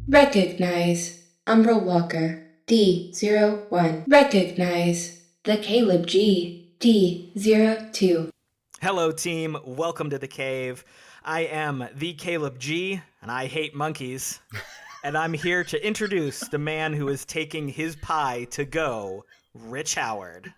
Recognize. Umbra Walker. D01. Recognize. The Caleb G. D02. Hello, team. Welcome to the cave. I am the Caleb G, and I hate monkeys. And I'm here to introduce the man who is taking his pie to go, Rich Howard.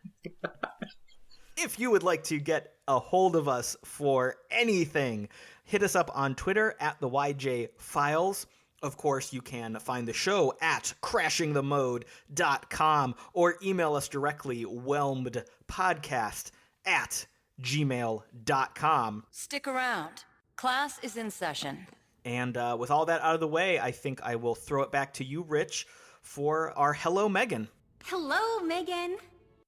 If you would like to get a hold of us for anything, hit us up on Twitter at the YJ Files. Of course, you can find the show at crashingthemode.com or email us directly, whelmedpodcast@gmail.com. Stick around. Class is in session. And with all that out of the way, I think I will throw it back to you, Rich, for our Hello, Megan. Hello, Megan.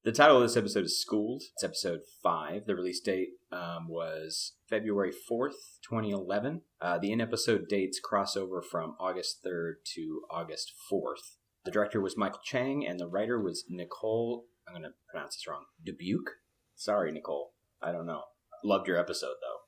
The title of this episode is Schooled. It's episode 5. The release date was February 4th, 2011. The in-episode dates cross over from August 3rd to August 4th. The director was Michael Chang, and the writer was Nicole, I'm going to pronounce this wrong, Dubuque? Sorry, Nicole. I don't know. Loved your episode, though.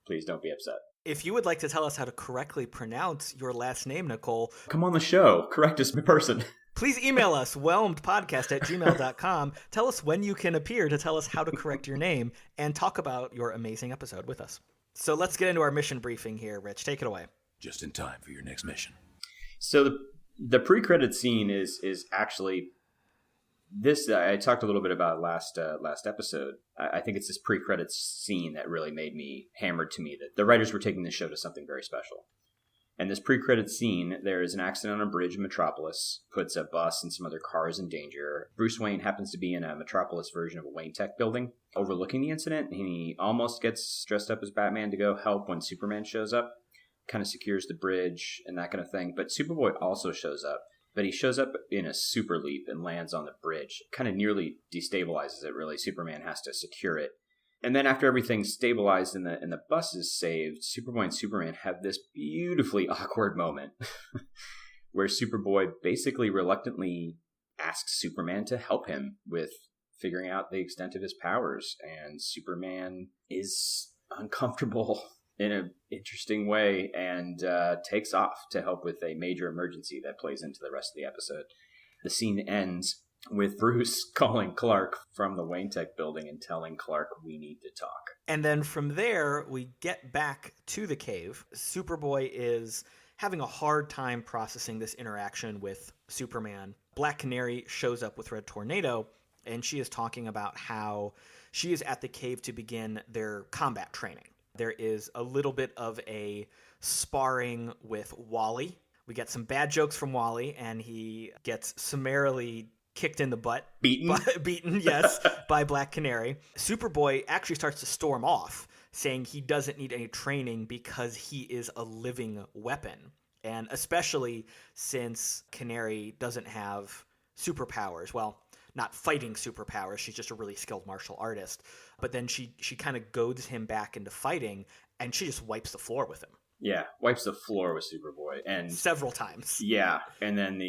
Please don't be upset. If you would like to tell us how to correctly pronounce your last name, Nicole, come on the show. Correct us in person. Please email us, whelmedpodcast@gmail.com. Tell us when you can appear to tell us how to correct your name and talk about your amazing episode with us. So let's get into our mission briefing here, Rich. Take it away. Just in time for your next mission. So the pre-credit scene is actually this. I talked a little bit about last episode. I think it's this pre-credits scene that really made me hammered to me that the writers were taking this show to something very special. And this pre-credit scene, there is an accident on a bridge in Metropolis, puts a bus and some other cars in danger. Bruce Wayne happens to be in a Metropolis version of a Wayne Tech building, overlooking the incident. And he almost gets dressed up as Batman to go help when Superman shows up, kind of secures the bridge and that kind of thing. But Superboy also shows up, but he shows up in a super leap and lands on the bridge. Kind of nearly destabilizes it, really. Superman has to secure it. And then after everything's stabilized and the bus is saved, Superboy and Superman have this beautifully awkward moment where Superboy basically reluctantly asks Superman to help him with figuring out the extent of his powers. And Superman is uncomfortable in an interesting way and takes off to help with a major emergency that plays into the rest of the episode. The scene ends with Bruce calling Clark from the Wayne Tech building and telling Clark, we need to talk. And then from there, we get back to the cave. Superboy is having a hard time processing this interaction with Superman. Black Canary shows up with Red Tornado, and she is talking about how she is at the cave to begin their combat training. There is a little bit of a sparring with Wally. We get some bad jokes from Wally, and he gets summarily kicked in the butt. Beaten, yes, by Black Canary. Superboy actually starts to storm off, saying he doesn't need any training because he is a living weapon. And especially since Canary doesn't have superpowers. Well, not fighting superpowers. She's just a really skilled martial artist. But then she kind of goads him back into fighting, and she just wipes the floor with him. Yeah, wipes the floor with Superboy, and several times. Yeah, and then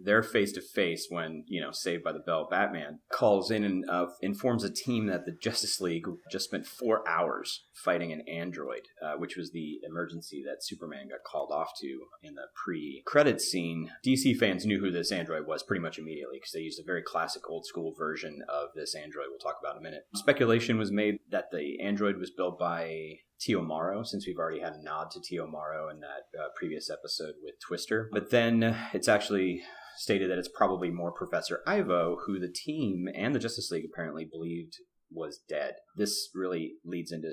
they're face to face when Saved by the Bell Batman calls in and informs a team that the Justice League just spent 4 hours fighting an android, which was the emergency that Superman got called off to in the pre-credits scene. DC fans knew who this android was pretty much immediately because they used a very classic old school version of this android. We'll talk about in a minute. Speculation was made that the android was built by Tio Morrow, since we've already had a nod to Tio Morrow in that previous episode with Twister. But then it's actually stated that it's probably more Professor Ivo, who the team and the Justice League apparently believed was dead. This really leads into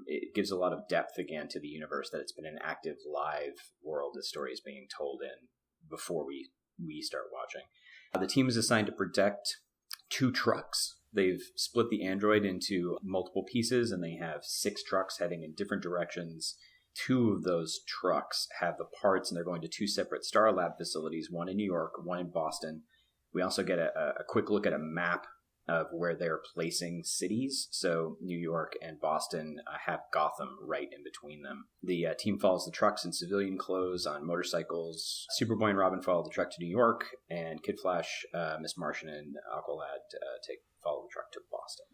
it gives a lot of depth again to the universe, that it's been an active live world the story is being told in before we start watching. The team is assigned to protect 2 trucks. They've split the android into multiple pieces, and they have 6 trucks heading in different directions. 2 of those trucks have the parts, and they're going to 2 separate Star Lab facilities, one in New York, one in Boston. We also get a quick look at a map of where they're placing cities. So New York and Boston have Gotham right in between them. The team follows the trucks in civilian clothes on motorcycles. Superboy and Robin follow the truck to New York, and Kid Flash, Miss Martian, and Aqualad follow the truck to Boston.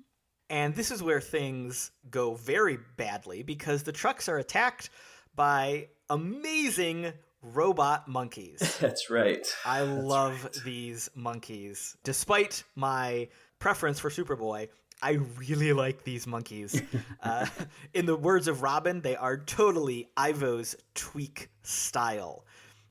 And this is where things go very badly, because the trucks are attacked by amazing robot monkeys. That's right. I love these monkeys. Despite my preference for Superboy, I really like these monkeys. In the words of Robin, they are totally Ivo's tweak style.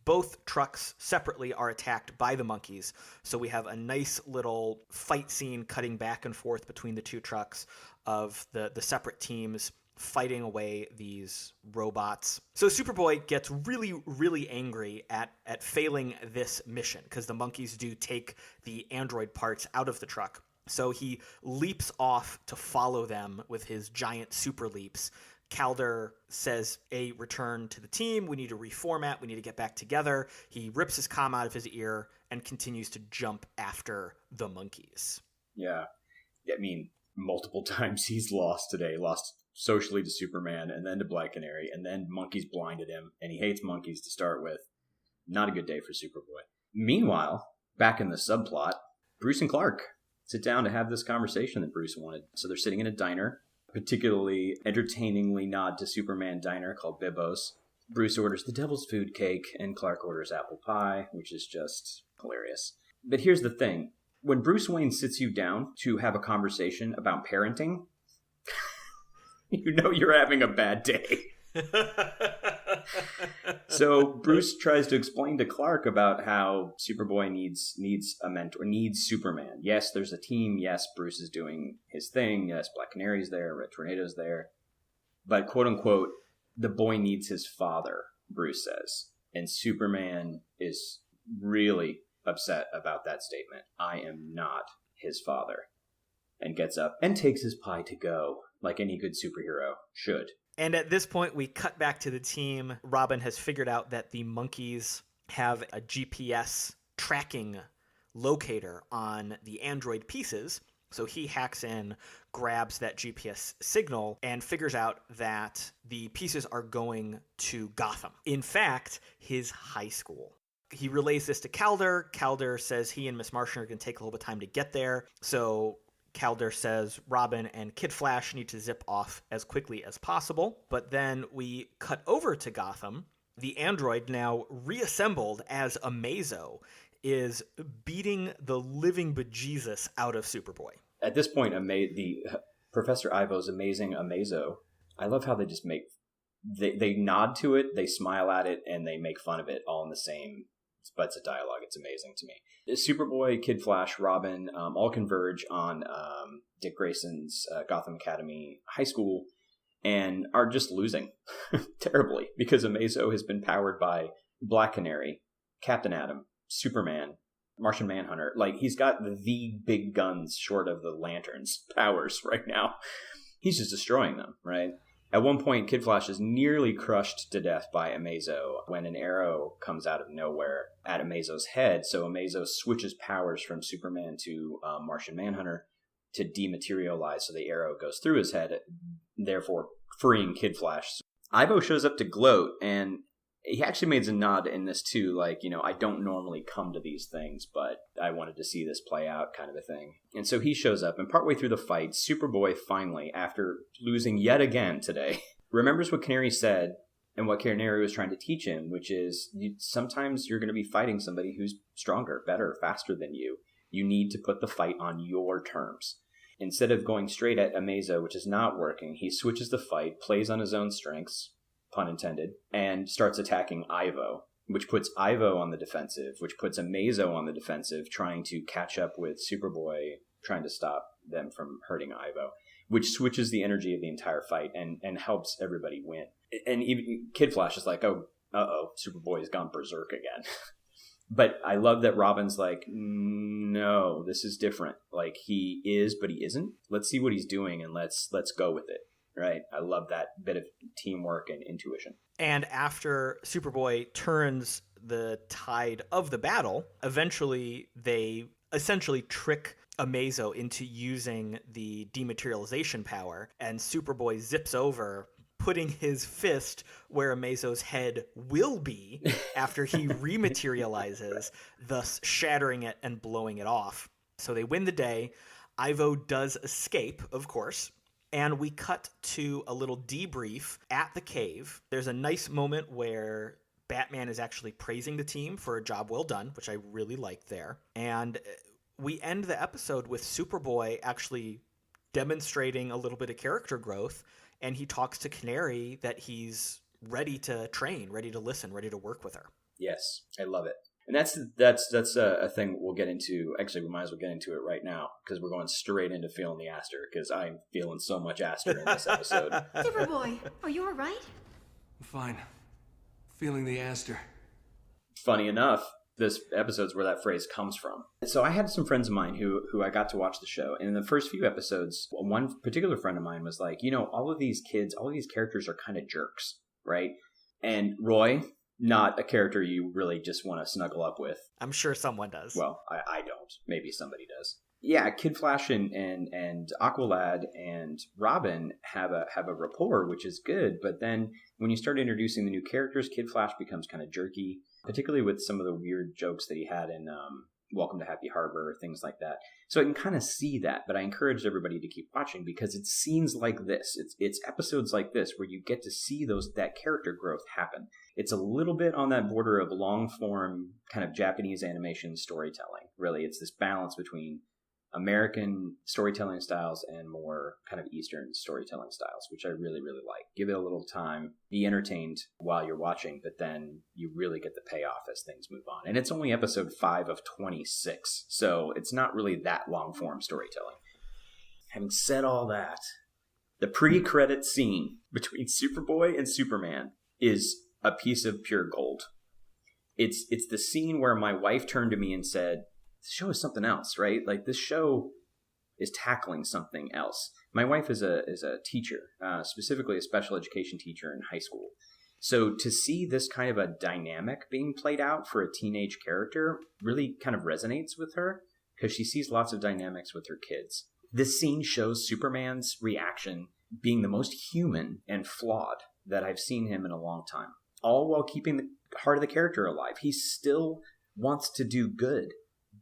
Both trucks separately are attacked by the monkeys, so we have a nice little fight scene cutting back and forth between the two trucks of the separate teams fighting away these robots. So Superboy gets really, really angry at failing this mission because the monkeys do take the android parts out of the truck. So he leaps off to follow them with his giant super leaps. Calder says, return to the team. We need to reformat. We need to get back together. He rips his comm out of his ear and continues to jump after the monkeys. Yeah. I mean, multiple times he's lost today. Lost socially to Superman and then to Black Canary, and then monkeys blinded him, and he hates monkeys to start with. Not a good day for Superboy. Meanwhile, back in the subplot, Bruce and Clark sit down to have this conversation that Bruce wanted. So they're sitting in a diner, particularly entertainingly nod to Superman diner called Bibbo's. Bruce orders the devil's food cake, and Clark orders apple pie, which is just hilarious. But here's the thing. When Bruce Wayne sits you down to have a conversation about parenting, you know you're having a bad day. So Bruce tries to explain to Clark about how Superboy needs a mentor, needs Superman. Yes, there's a team. Yes, Bruce is doing his thing. Yes, Black Canary's there. Red Tornado's there. But quote unquote, the boy needs his father, Bruce says. And Superman is really upset about that statement. I am not his father. And gets up and takes his pie to go, like any good superhero should. And at this point, we cut back to the team. Robin has figured out that the monkeys have a GPS tracking locator on the android pieces. So he hacks in, grabs that GPS signal, and figures out that the pieces are going to Gotham. In fact, his high school. He relays this to Calder. Calder says he and Miss Martian are going to take a little bit of time to get there. So Calder says Robin and Kid Flash need to zip off as quickly as possible. But then we cut over to Gotham. The android, now reassembled as Amazo, is beating the living bejesus out of Superboy. At this point, Professor Ivo's amazing Amazo, I love how they just they nod to it, they smile at it, and they make fun of it all in the same butts of dialogue. It's amazing to me. Superboy, Kid Flash, Robin all converge on Dick Grayson's Gotham Academy High School and are just losing terribly because Amazo has been powered by Black Canary, Captain Atom, Superman, Martian Manhunter. Like, he's got the big guns short of the Lanterns powers right now. He's just destroying them, right? At one point, Kid Flash is nearly crushed to death by Amazo when an arrow comes out of nowhere at Amazo's head. So Amazo switches powers from Superman to Martian Manhunter to dematerialize, so the arrow goes through his head, therefore freeing Kid Flash. Ivo shows up to gloat, and he actually made a nod in this too, like, you know, I don't normally come to these things, but I wanted to see this play out, kind of a thing. And so he shows up, and partway through the fight, Superboy finally, after losing yet again today, remembers what Canary said and what Canary was trying to teach him, which is sometimes you're going to be fighting somebody who's stronger, better, faster than you. You need to put the fight on your terms. Instead of going straight at Amazo, which is not working, he switches the fight, plays on his own strengths, pun intended, and starts attacking Ivo, which puts Ivo on the defensive, which puts Amazo on the defensive, trying to catch up with Superboy, trying to stop them from hurting Ivo, which switches the energy of the entire fight and helps everybody win. And even Kid Flash is like, Superboy has gone berserk again. But I love that Robin's like, no, this is different. Like, he is, but he isn't. Let's see what he's doing, and let's go with it. Right? I love that bit of teamwork and intuition. And after Superboy turns the tide of the battle, eventually they essentially trick Amazo into using the dematerialization power, and Superboy zips over, putting his fist where Amazo's head will be after he rematerializes, thus shattering it and blowing it off. So they win the day. Ivo does escape, of course. And we cut to a little debrief at the cave. There's a nice moment where Batman is actually praising the team for a job well done, which I really liked there. And we end the episode with Superboy actually demonstrating a little bit of character growth, and he talks to Canary that he's ready to train, ready to listen, ready to work with her. Yes, I love it. And that's a thing we'll get into. Actually, we might as well get into it right now because we're going straight into feeling the Aster because I'm feeling so much Aster in this episode. Superboy, are you alright? I'm fine. Feeling the Aster. Funny enough, this episode's where that phrase comes from. So I had some friends of mine who I got to watch the show. And in the first few episodes, one particular friend of mine was like, all of these kids, all of these characters are kind of jerks, right? And Roy, not a character you really just want to snuggle up with. I'm sure someone does. Well, I don't. Maybe somebody does. Yeah, Kid Flash and Aqualad and Robin have a rapport, which is good. But then when you start introducing the new characters, Kid Flash becomes kind of jerky, particularly with some of the weird jokes that he had in Welcome to Happy Harbor, things like that. So I can kind of see that, but I encourage everybody to keep watching because it's scenes like this. It's episodes like this where you get to see that character growth happen. It's a little bit on that border of long form kind of Japanese animation storytelling. Really, it's this balance between American storytelling styles and more kind of Eastern storytelling styles, which I really, really like. Give it a little time, be entertained while you're watching, but then you really get the payoff as things move on. And it's only episode 5 of 26, so it's not really that long form storytelling. Having said all that, the pre-credit scene between Superboy and Superman is a piece of pure gold. It's the scene where my wife turned to me and said, "This show is something else, right? Like this show is tackling something else." My wife is a teacher, specifically a special education teacher in high school. So to see this kind of a dynamic being played out for a teenage character really kind of resonates with her because she sees lots of dynamics with her kids. This scene shows Superman's reaction being the most human and flawed that I've seen him in a long time, all while keeping the heart of the character alive. He still wants to do good.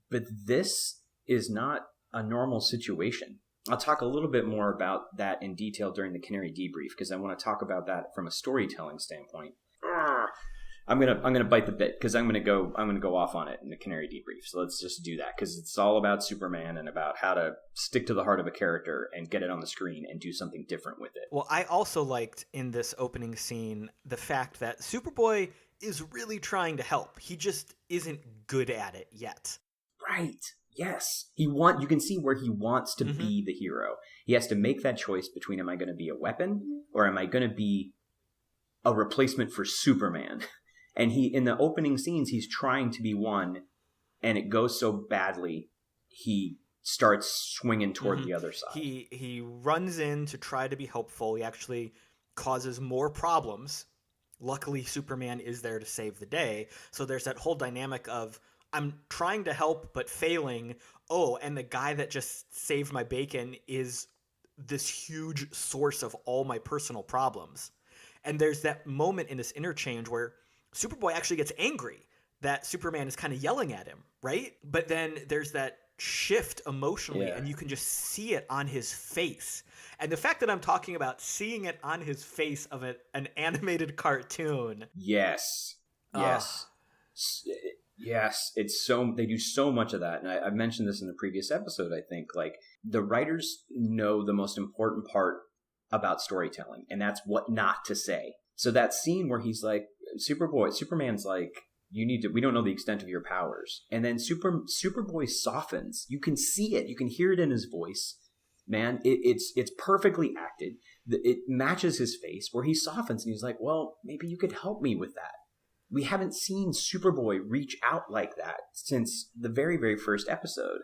But this is not a normal situation. I'll talk a little bit more about that in detail during the Canary Debrief because I want to talk about that from a storytelling standpoint. I'm gonna bite the bit because I'm gonna go off on it in the Canary Debrief. So let's just do that because it's all about Superman and about how to stick to the heart of a character and get it on the screen and do something different with it. Well, I also liked in this opening scene the fact that Superboy is really trying to help. He just isn't good at it yet. Right. Yes. You can see where he wants to be the hero. He has to make that choice between am I going to be a weapon or am I going to be a replacement for Superman? And in the opening scenes, he's trying to be one and it goes so badly, he starts swinging toward the other side. He runs in to try to be helpful. He actually causes more problems. Luckily, Superman is there to save the day. So there's that whole dynamic of I'm trying to help but failing. Oh, and the guy that just saved my bacon is this huge source of all my personal problems. And there's that moment in this interchange where Superboy actually gets angry that Superman is kind of yelling at him, right? But then there's that shift emotionally, and you can just see it on his face. And the fact that I'm talking about seeing it on his face of an animated cartoon. Yes. Yes. Yes, they do so much of that. And I've mentioned this in the previous episode, I think. Like, the writers know the most important part about storytelling, and that's what not to say. So that scene where he's like, Superman's like, we don't know the extent of your powers. And then Superboy softens. You can see it. You can hear it in his voice. Man, it's perfectly acted. It matches his face where he softens and he's like, well, maybe you could help me with that. We haven't seen Superboy reach out like that since the very, very first episode.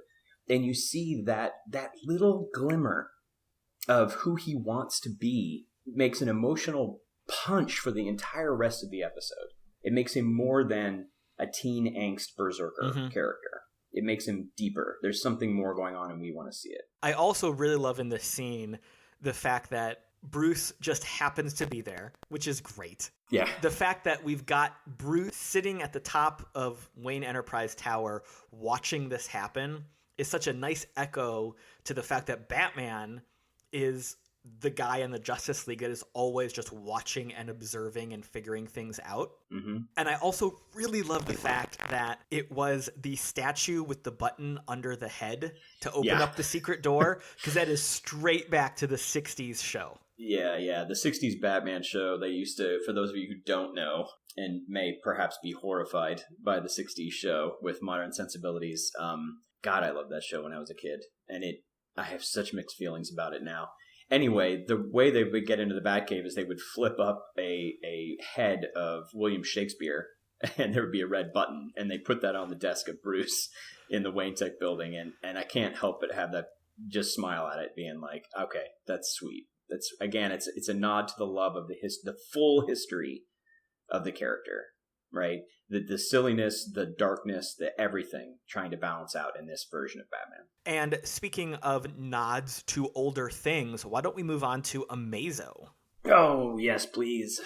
And you see that little glimmer of who he wants to be makes an emotional punch for the entire rest of the episode. It makes him more than a teen angst berserker character. It makes him deeper. There's something more going on and we want to see it. I also really love in this scene the fact that Bruce just happens to be there, which is great. Yeah. The fact that we've got Bruce sitting at the top of Wayne Enterprise Tower watching this happen is such a nice echo to the fact that Batman is the guy in the Justice League that is always just watching and observing and figuring things out. Mm-hmm. And I also really love the fact that it was the statue with the button under the head to open up the secret door, because that is straight back to the 60s show. Yeah. The 60s Batman show, they used to, for those of you who don't know, and may perhaps be horrified by the 60s show with modern sensibilities, God, I loved that show when I was a kid. And I have such mixed feelings about it now. Anyway, the way they would get into the Batcave is they would flip up a head of William Shakespeare, and there would be a red button, and they put that on the desk of Bruce in the Wayne Tech building, and I can't help but have that, just smile at it, being like, okay, that's sweet. That's, again, it's a nod to the love of the full history of the character, right? The silliness, the darkness, the everything trying to balance out in this version of Batman. And speaking of nods to older things, why don't we move on to Amazo? Oh, yes, please.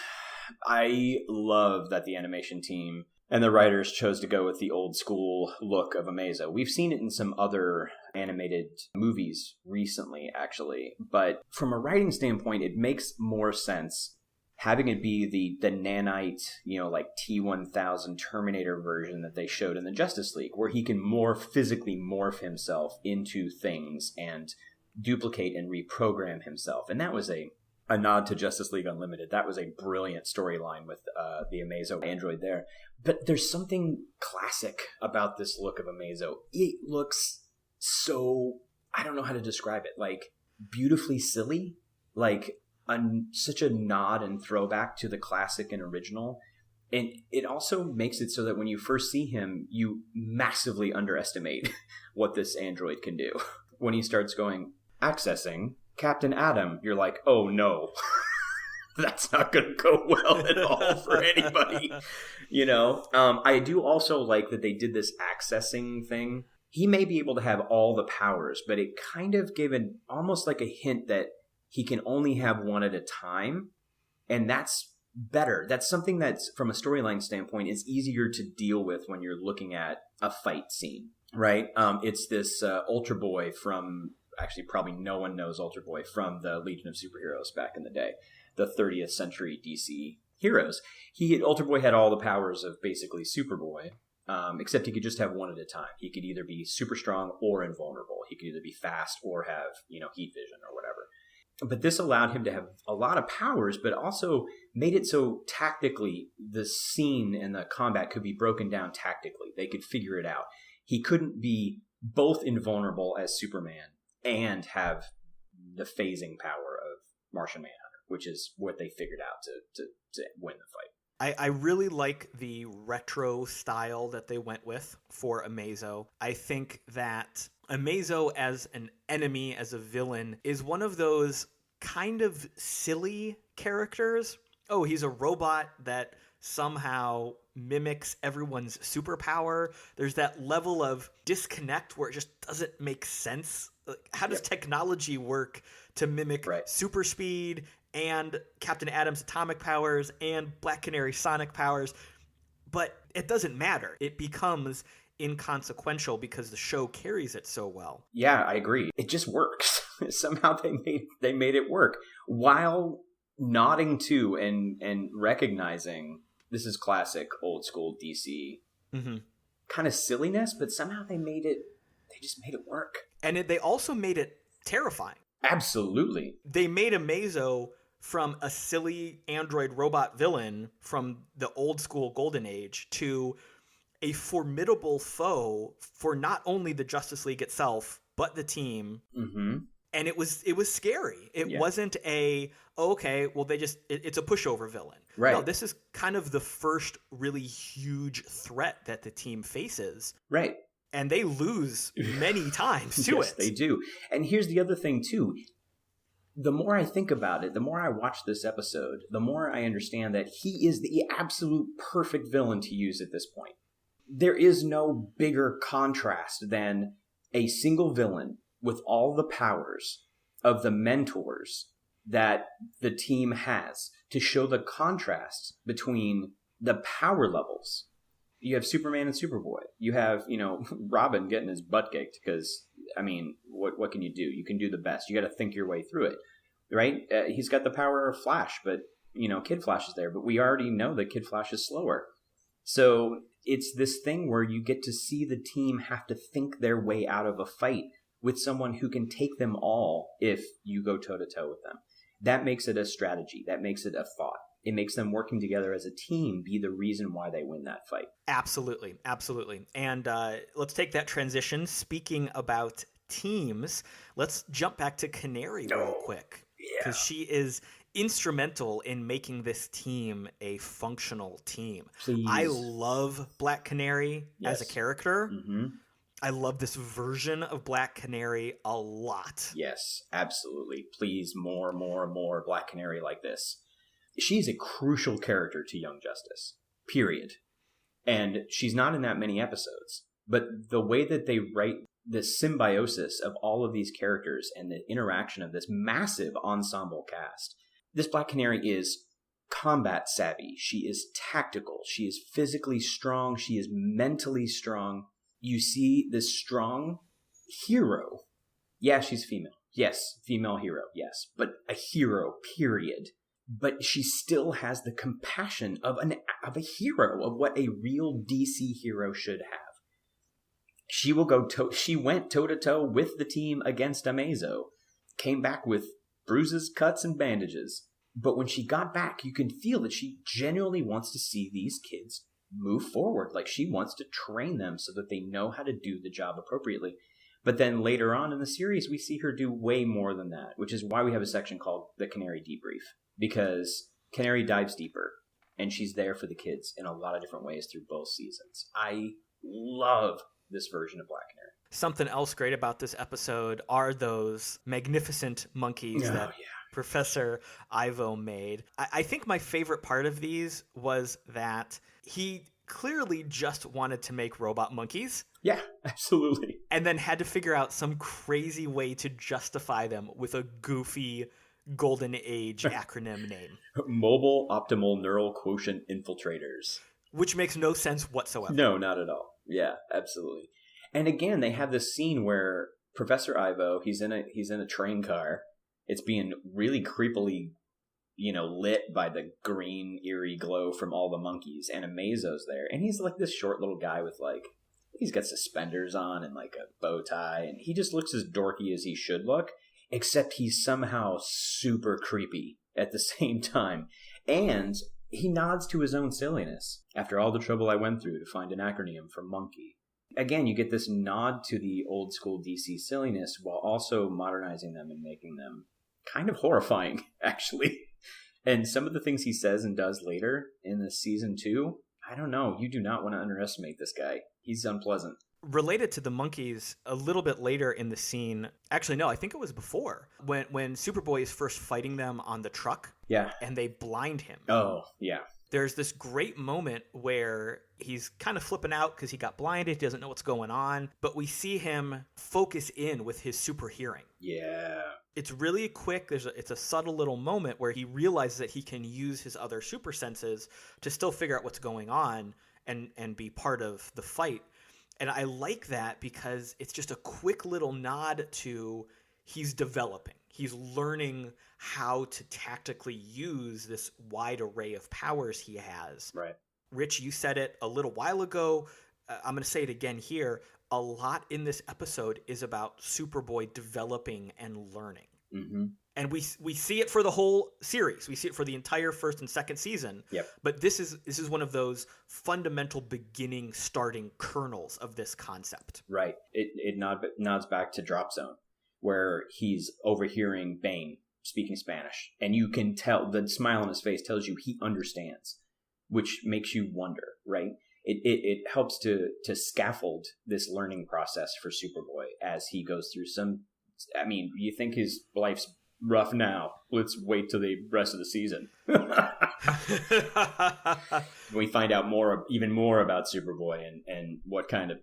I love that the animation team and the writers chose to go with the old school look of Amazo. We've seen it in some other animated movies recently, actually. But from a writing standpoint, it makes more sense having it be the nanite, like T-1000 Terminator version that they showed in the Justice League, where he can physically morph himself into things and duplicate and reprogram himself. And that was a nod to Justice League Unlimited. That was a brilliant storyline with the Amazo android there. But there's something classic about this look of Amazo. It looks so, I don't know how to describe it, like beautifully silly, like such a nod and throwback to the classic and original. And it also makes it so that when you first see him, you massively underestimate what this android can do. When he starts going, accessing Captain Atom, you're like, oh no, that's not going to go well at all for anybody. I do also like that they did this accessing thing. He may be able to have all the powers, but it kind of gave almost like a hint that he can only have one at a time. And that's better. That's something that's, from a storyline standpoint, is easier to deal with when you're looking at a fight scene, right? It's this Ultra Boy from, actually probably no one knows Ultra Boy from the Legion of Superheroes back in the day, the 30th century DC heroes. Ultra Boy had all the powers of basically Superboy, except he could just have one at a time. He could either be super strong or invulnerable. He could either be fast or have, heat vision or whatever. But this allowed him to have a lot of powers, but also made it so tactically the scene and the combat could be broken down tactically. They could figure it out. He couldn't be both invulnerable as Superman and have the phasing power of Martian Manhunter, which is what they figured out to win the fight. I really like the retro style that they went with for Amazo. I think that Amazo as an enemy, as a villain, is one of those kind of silly characters. Oh, he's a robot that somehow mimics everyone's superpower. There's that level of disconnect where it just doesn't make sense. How does technology work to mimic super speed and Captain Atom's atomic powers and Black Canary sonic powers? But it doesn't matter. It becomes inconsequential because the show carries it so well. Yeah, I agree. It just works. Somehow they made it work while nodding to and recognizing this is classic old school DC kind of silliness, but somehow they just made it work. And they also made it terrifying. Absolutely. They made Amazo from a silly android robot villain from the old school golden age to a formidable foe for not only the Justice League itself, but the team. Mm-hmm. And it was scary. It wasn't it's a pushover villain. Right. No, this is kind of the first really huge threat that the team faces. Right. And they lose many times to yes, it. They do. And here's the other thing, too. The more I think about it, the more I watch this episode, the more I understand that he is the absolute perfect villain to use at this point. There is no bigger contrast than a single villain with all the powers of the mentors that the team has to show the contrast between the power levels. You have Superman and Superboy. You have, Robin getting his butt kicked because, what can you do? You can do the best. You got to think your way through it. right? He's got the power of Flash, but, Kid Flash is there. But we already know that Kid Flash is slower. So it's this thing where you get to see the team have to think their way out of a fight with someone who can take them all if you go toe-to-toe with them. That makes it a strategy. That makes it a thought. It makes them working together as a team be the reason why they win that fight. Absolutely. And let's take that transition. Speaking about teams, let's jump back to Canary real quick. Because she is instrumental in making this team a functional team. Please. I love Black Canary as a character. Mm-hmm. I love this version of Black Canary a lot. Yes, absolutely. Please, more Black Canary like this. She's a crucial character to Young Justice, period. And she's not in that many episodes. But the way that they write the symbiosis of all of these characters and the interaction of this massive ensemble cast, this Black Canary is combat savvy. She is tactical. She is physically strong. She is mentally strong. You see this strong hero. Yeah, she's female. Yes, female hero. Yes, but a hero, period. But she still has the compassion of a hero, of what a real DC hero should have. She went toe-to-toe with the team against Amazo, came back with bruises, cuts, and bandages. But when she got back, you can feel that she genuinely wants to see these kids move forward. Like, she wants to train them so that they know how to do the job appropriately. But then later on in the series, we see her do way more than that, which is why we have a section called the Canary Debrief. Because Canary dives deeper, and she's there for the kids in a lot of different ways through both seasons. I love this version of Black Canary. Something else great about this episode are those magnificent monkeys that Professor Ivo made. I think my favorite part of these was that he clearly just wanted to make robot monkeys. Yeah, absolutely. And then had to figure out some crazy way to justify them with a goofy Golden Age acronym name. Mobile Optimal Neural Quotient Infiltrators. Which makes no sense whatsoever. No, not at all. Yeah, absolutely. And again, they have this scene where Professor Ivo, he's in a train car. It's being really creepily, lit by the green, eerie glow from all the monkeys. And Amazo's there. And he's like this short little guy with he's got suspenders on and like a bow tie. And he just looks as dorky as he should look. Except he's somehow super creepy at the same time. And he nods to his own silliness. After all the trouble I went through to find an acronym for monkey. Again, you get this nod to the old school DC silliness while also modernizing them and making them kind of horrifying, actually. And some of the things he says and does later in the season 2, I don't know. You do not want to underestimate this guy. He's unpleasant. Related to the monkeys, a little bit later in the scene, actually, no, I think it was before, when Superboy is first fighting them on the truck. Yeah. And they blind him. Oh, yeah. There's this great moment where he's kind of flipping out because he got blinded. He doesn't know what's going on. But we see him focus in with his super hearing. Yeah. It's really quick. It's a subtle little moment where he realizes that he can use his other super senses to still figure out what's going on and be part of the fight. And I like that because it's just a quick little nod to he's developing. He's learning how to tactically use this wide array of powers he has. Right. Rich, you said it a little while ago. I'm going to say it again here. A lot in this episode is about Superboy developing and learning. Mm-hmm. And we see it for the whole series. We see it for the entire first and second season. Yep. But this is one of those fundamental beginning starting kernels of this concept. Right. It nods back to Drop Zone, where he's overhearing Bane speaking Spanish. And you can tell, the smile on his face tells you he understands, which makes you wonder, right? It helps to scaffold this learning process for Superboy as he goes through you think his life's rough now. Let's wait till the rest of the season. We find out even more about Superboy and what kind of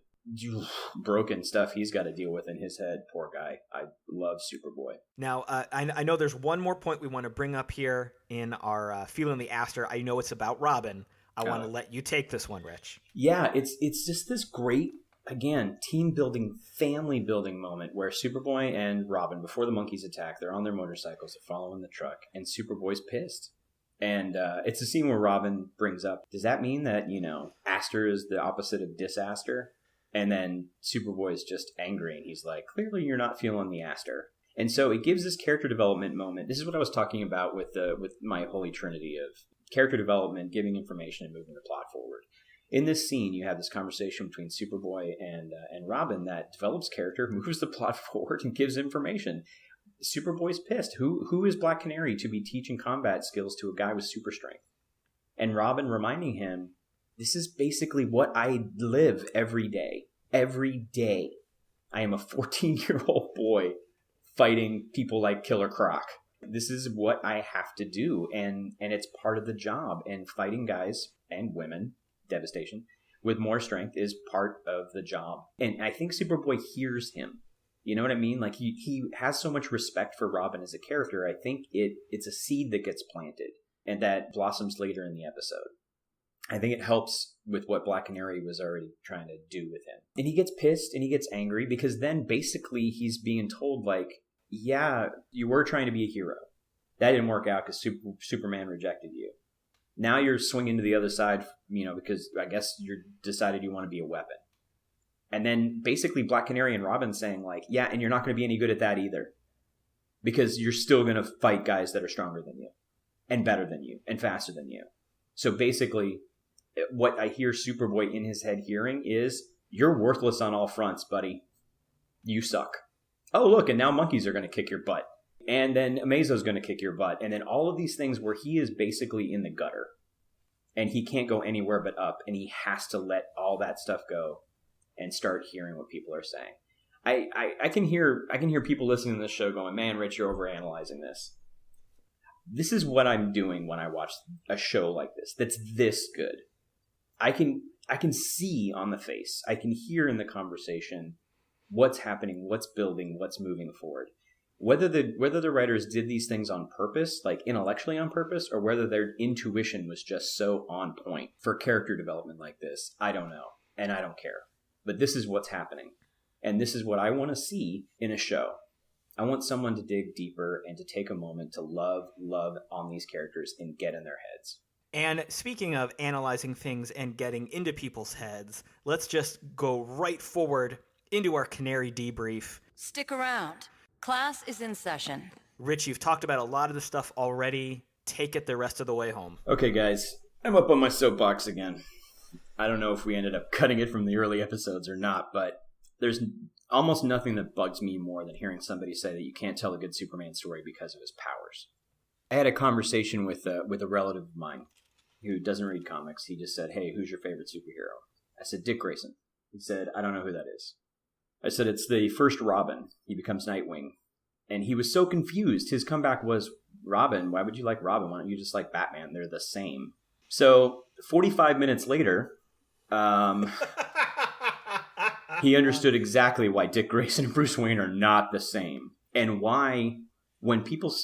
broken stuff he's got to deal with in his head. Poor guy. I love Superboy. Now, I know there's one more point we want to bring up here in our Feeling the Aster. I know it's about Robin. I want to let you take this one, Rich. Yeah, it's just this great again, team building, family building moment where Superboy and Robin, before the monkeys attack, they're on their motorcycles, they're following the truck, and Superboy's pissed. And it's a scene where Robin brings up, does that mean that, Aster is the opposite of disaster? And then Superboy is just angry, and he's like, clearly you're not feeling the Aster. And so it gives this character development moment. This is what I was talking about with my holy trinity of character development, giving information, and moving the plot forward. In this scene, you have this conversation between Superboy and Robin that develops character, moves the plot forward, and gives information. Superboy's pissed. Who is Black Canary to be teaching combat skills to a guy with super strength? And Robin reminding him, this is basically what I live every day. Every day. I am a 14-year-old boy fighting people like Killer Croc. This is what I have to do, and it's part of the job. And fighting guys and women, devastation, with more strength is part of the job. And I think Superboy hears him. You know what I mean? Like, he has so much respect for Robin as a character. I think it's a seed that gets planted and that blossoms later in the episode. I think it helps with what Black Canary was already trying to do with him. And he gets pissed and he gets angry because then basically he's being told, like, yeah, you were trying to be a hero. That didn't work out because Superman rejected you. Now you're swinging to the other side, because I guess you decided you want to be a weapon. And then basically Black Canary and Robin saying, like, yeah, and you're not going to be any good at that either. Because you're still going to fight guys that are stronger than you and better than you and faster than you. So basically, what I hear Superboy in his head hearing is, you're worthless on all fronts, buddy. You suck. Oh, look, and now monkeys are going to kick your butt. And then Amazo's going to kick your butt. And then all of these things where he is basically in the gutter. And he can't go anywhere but up. And he has to let all that stuff go and start hearing what people are saying. I can hear people listening to this show going, man, Rich, you're overanalyzing this. This is what I'm doing when I watch a show like this that's this good. I can see on the face, I can hear in the conversation what's happening, what's building, what's moving forward. Whether the writers did these things on purpose, like intellectually on purpose, or whether their intuition was just so on point for character development like this, I don't know, and I don't care. But this is what's happening, and this is what I want to see in a show. I want someone to dig deeper and to take a moment to love on these characters and get in their heads. And speaking of analyzing things and getting into people's heads, let's just go right forward into our Canary Debrief. Stick around. Class is in session. Rich, you've talked about a lot of the stuff already. Take it the rest of the way home. Okay, guys. I'm up on my soapbox again. I don't know if we ended up cutting it from the early episodes or not, but there's almost nothing that bugs me more than hearing somebody say that you can't tell a good Superman story because of his powers. I had a conversation with a relative of mine who doesn't read comics. He just said, hey, who's your favorite superhero? I said, Dick Grayson. He said, I don't know who that is. I said, it's the first Robin. He becomes Nightwing. And he was so confused. His comeback was, Robin? Why would you like Robin? Why don't you just like Batman? They're the same. So 45 minutes later, he understood exactly why Dick Grayson and Bruce Wayne are not the same. And why, when people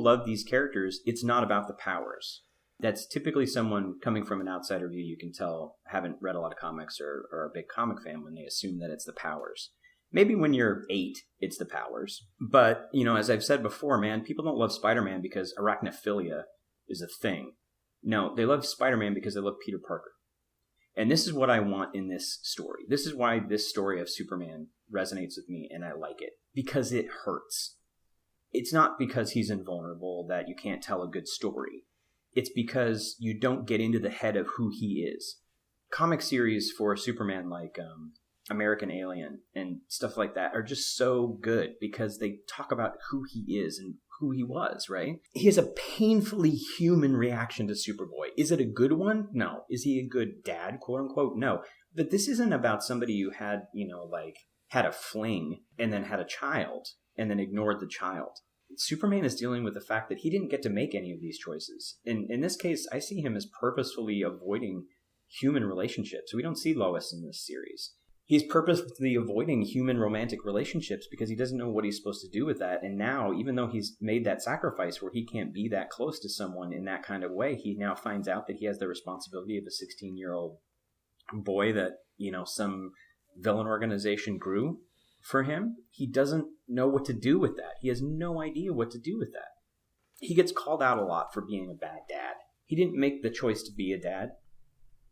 love these characters, it's not about the powers. That's typically someone coming from an outsider view, you can tell, haven't read a lot of comics or are a big comic fan when they assume that it's the powers. Maybe when you're 8, it's the powers. But, as I've said before, man, people don't love Spider-Man because arachnophilia is a thing. No, they love Spider-Man because they love Peter Parker. And this is what I want in this story. This is why this story of Superman resonates with me and I like it. Because it hurts. It's not because he's invulnerable that you can't tell a good story. It's because you don't get into the head of who he is. Comic series for Superman like American Alien and stuff like that are just so good because they talk about who he is and who he was, right? He has a painfully human reaction to Superboy. Is it a good one? No. Is he a good dad, quote unquote? No. But this isn't about somebody who had, had a fling and then had a child and then ignored the child. Superman is dealing with the fact that he didn't get to make any of these choices. In this case, I see him as purposefully avoiding human relationships. We don't see Lois in this series. He's purposefully avoiding human romantic relationships because he doesn't know what he's supposed to do with that. And now, even though he's made that sacrifice where he can't be that close to someone in that kind of way, he now finds out that he has the responsibility of a 16-year-old boy that, some villain organization grew for him, he doesn't know what to do with that. He has no idea what to do with that. He gets called out a lot for being a bad dad. He didn't make the choice to be a dad.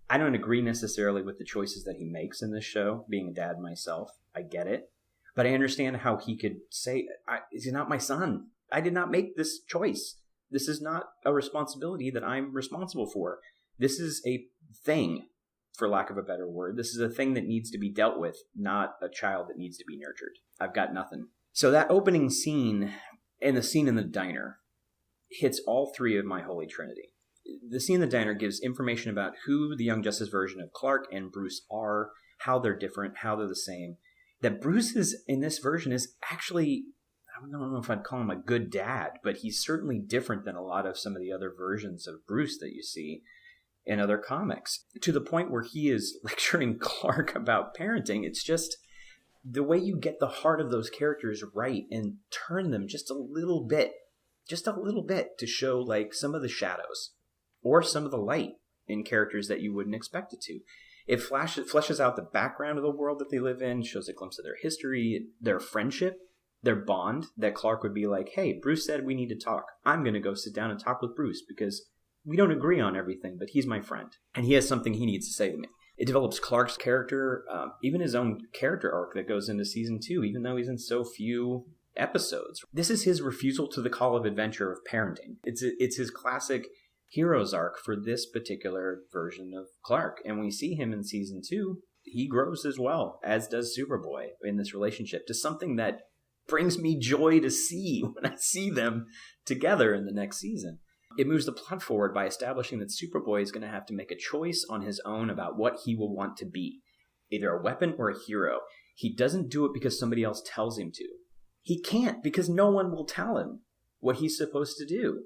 I don't agree necessarily with the choices that he makes in this show, being a dad myself. I get it. But I understand how he could say, he's not my son. I did not make this choice. This is not a responsibility that I'm responsible for. This is a thing, for lack of a better word. This is a thing that needs to be dealt with, not a child that needs to be nurtured. I've got nothing. So that opening scene and the scene in the diner hits all three of my holy trinity. The scene in the diner gives information about who the Young Justice version of Clark and Bruce are, how they're different, how they're the same. That Bruce is, in this version, is actually, I don't know if I'd call him a good dad, but he's certainly different than a lot of some of the other versions of Bruce that you see in other comics. To the point where he is lecturing Clark about parenting. It's just the way you get the heart of those characters right and turn them just a little bit to show like some of the shadows or some of the light in characters that you wouldn't expect it to. It fleshes out the background of the world that they live in, shows a glimpse of their history, their friendship, their bond, that Clark would be like, hey, Bruce said we need to talk. I'm going to go sit down and talk with Bruce because we don't agree on everything, but he's my friend. And he has something he needs to say to me. It develops Clark's character, even his own character arc that goes into season 2, even though he's in so few episodes. This is his refusal to the call of adventure of parenting. It's his classic hero's arc for this particular version of Clark. And we see him in season 2. He grows as well, as does Superboy in this relationship, to something that brings me joy to see when I see them together in the next season. It moves the plot forward by establishing that Superboy is going to have to make a choice on his own about what he will want to be, either a weapon or a hero. He doesn't do it because somebody else tells him to. He can't, because no one will tell him what he's supposed to do.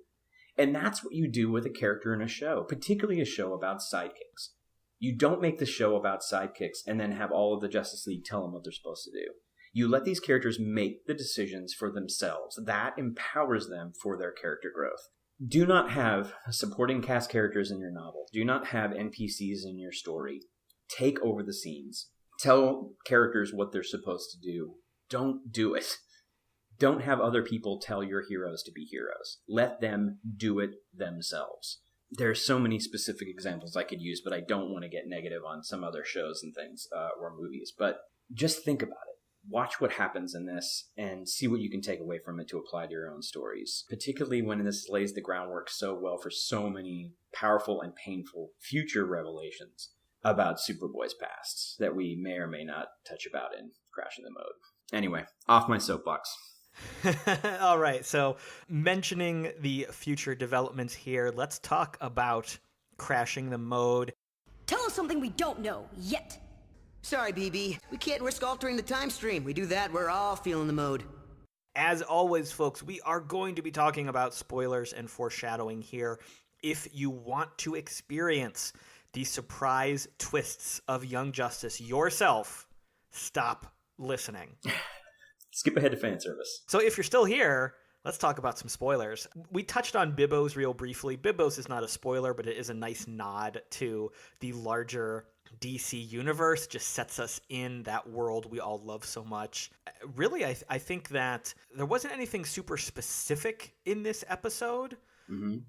And that's what you do with a character in a show, particularly a show about sidekicks. You don't make the show about sidekicks and then have all of the Justice League tell them what they're supposed to do. You let these characters make the decisions for themselves. That empowers them for their character growth. Do not have supporting cast characters in your novel. Do not have NPCs in your story. Take over the scenes. Tell characters what they're supposed to do. Don't do it. Don't have other people tell your heroes to be heroes. Let them do it themselves. There's so many specific examples I could use, but I don't want to get negative on some other shows and things or movies. But just think about it. Watch what happens in this and see what you can take away from it to apply to your own stories, particularly when this lays the groundwork so well for so many powerful and painful future revelations about Superboy's past that we may or may not touch about in Crashing the Mode. Anyway, off my soapbox. All right, so mentioning the future developments here, let's talk about Crashing the Mode. Tell us something we don't know yet. Sorry, BB. We can't risk altering the time stream. We do that, we're all feeling the mode. As always, folks, we are going to be talking about spoilers and foreshadowing here. If you want to experience the surprise twists of Young Justice yourself, stop listening. Skip ahead to fan service. So if you're still here, let's talk about some spoilers. We touched on Bibos real briefly. Bibos is not a spoiler, but it is a nice nod to the larger DC universe. Just sets us in that world we all love so much. Really, I think that there wasn't anything super specific in this episode,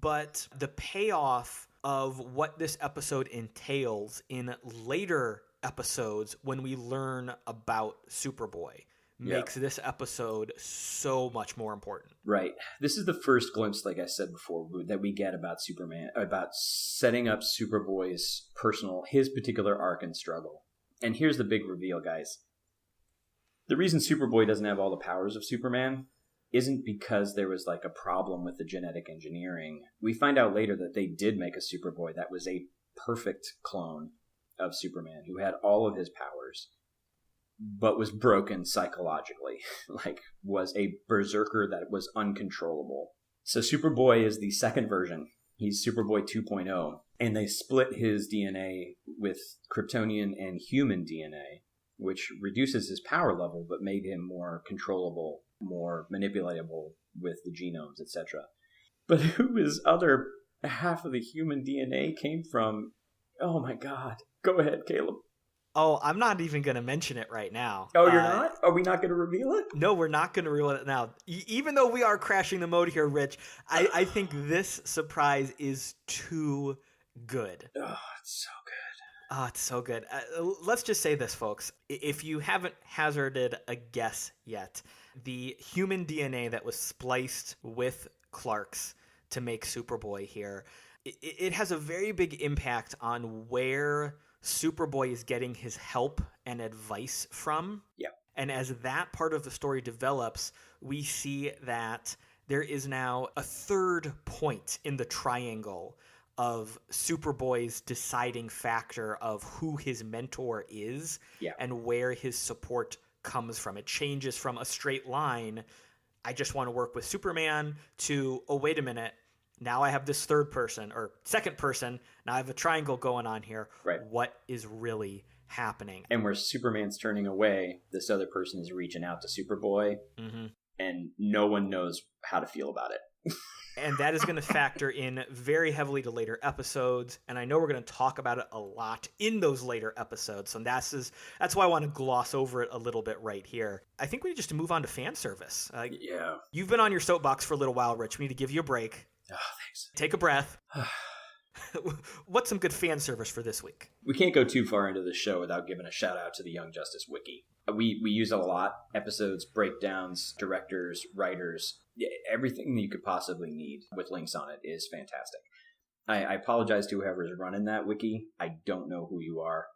but the payoff of what this episode entails in later episodes when we learn about Superboy makes this episode so much more important. Right. This is the first glimpse, like I said before, that we get about Superman, about setting up Superboy's his particular arc and struggle. And here's the big reveal, guys. The reason Superboy doesn't have all the powers of Superman isn't because there was like a problem with the genetic engineering. We find out later that they did make a Superboy that was a perfect clone of Superman, who had all of his powers, but was broken psychologically, like was a berserker that was uncontrollable. So Superboy is the second version. He's Superboy 2.0, and they split his DNA with Kryptonian and human DNA, which reduces his power level, but made him more controllable, more manipulatable with the genomes, etc. But who his other half of the human DNA came from? Oh my God. Go ahead, Caleb. Oh, I'm not even going to mention it right now. Oh, you're not? Are we not going to reveal it? No, we're not going to reveal it now. Even though we are crashing the mode here, Rich, I think this surprise is too good. Oh, it's so good. Oh, it's so good. Let's just say this, folks. If you haven't hazarded a guess yet, the human DNA that was spliced with Clark's to make Superboy here, it has a very big impact on where Superboy is getting his help and advice from. Yeah. And as that part of the story develops, we see that there is now a third point in the triangle of Superboy's deciding factor of who his mentor is and where his support comes from. It changes from a straight line, I just want to work with Superman, to, oh, wait a minute, now I have this third person or second person. Now I have a triangle going on here. Right. What is really happening? And where Superman's turning away, this other person is reaching out to Superboy, and no one knows how to feel about it. And that is going to factor in very heavily to later episodes. And I know we're going to talk about it a lot in those later episodes. And that's why I want to gloss over it a little bit right here. I think we need just to move on to fan service. Yeah. You've been on your soapbox for a little while, Rich. We need to give you a break. Oh, thanks. Take a breath. What's some good fan service for this week? We can't go too far into the show without giving a shout out to the Young Justice Wiki. We use it a lot. Episodes, breakdowns, directors, writers, everything that you could possibly need with links on it is fantastic. I apologize to whoever is running that wiki. I don't know who you are.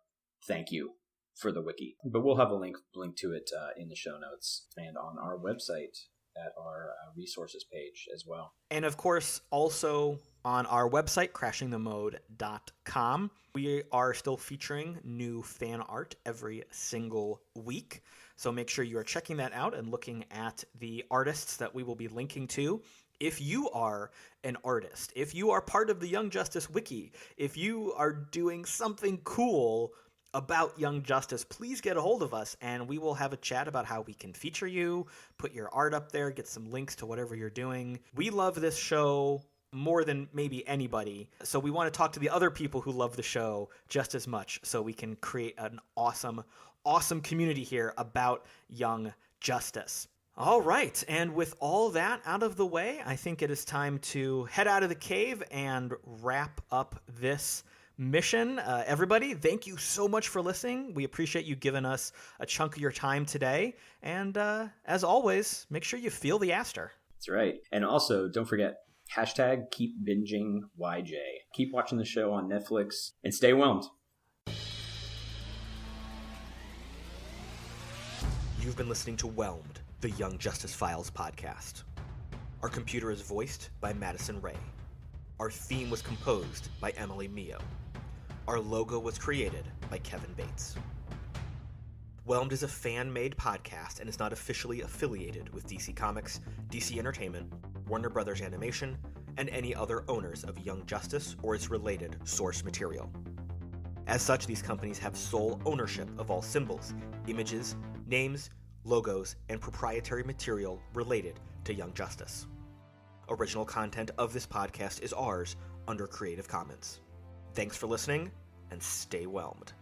Thank you for the wiki. But we'll have a link to it in the show notes and on our website at our resources page as well. And of course, also on our website, crashingthemode.com, we are still featuring new fan art every single week. So make sure you are checking that out and looking at the artists that we will be linking to. If you are an artist, if you are part of the Young Justice Wiki, if you are doing something cool about Young Justice, please get a hold of us and we will have a chat about how we can feature you, put your art up there, get some links to whatever you're doing. We love this show more than maybe anybody, so we want to talk to the other people who love the show just as much so we can create an awesome community here about Young Justice. All right, and with all that out of the way, I think it is time to head out of the cave and wrap up this mission. Everybody, thank you so much for listening. We appreciate you giving us a chunk of your time today. And as always, make sure you feel the Aster. That's right. And also, don't forget, hashtag keep binging YJ. Keep watching the show on Netflix and stay whelmed. You've been listening to Whelmed, the Young Justice Files podcast. Our computer is voiced by Madison Ray. Our theme was composed by Emily Mio. Our logo was created by Kevin Bates. Whelmed is a fan-made podcast and is not officially affiliated with DC Comics, DC Entertainment, Warner Brothers Animation, and any other owners of Young Justice or its related source material. As such, these companies have sole ownership of all symbols, images, names, logos, and proprietary material related to Young Justice. Original content of this podcast is ours under Creative Commons. Thanks for listening, and stay whelmed.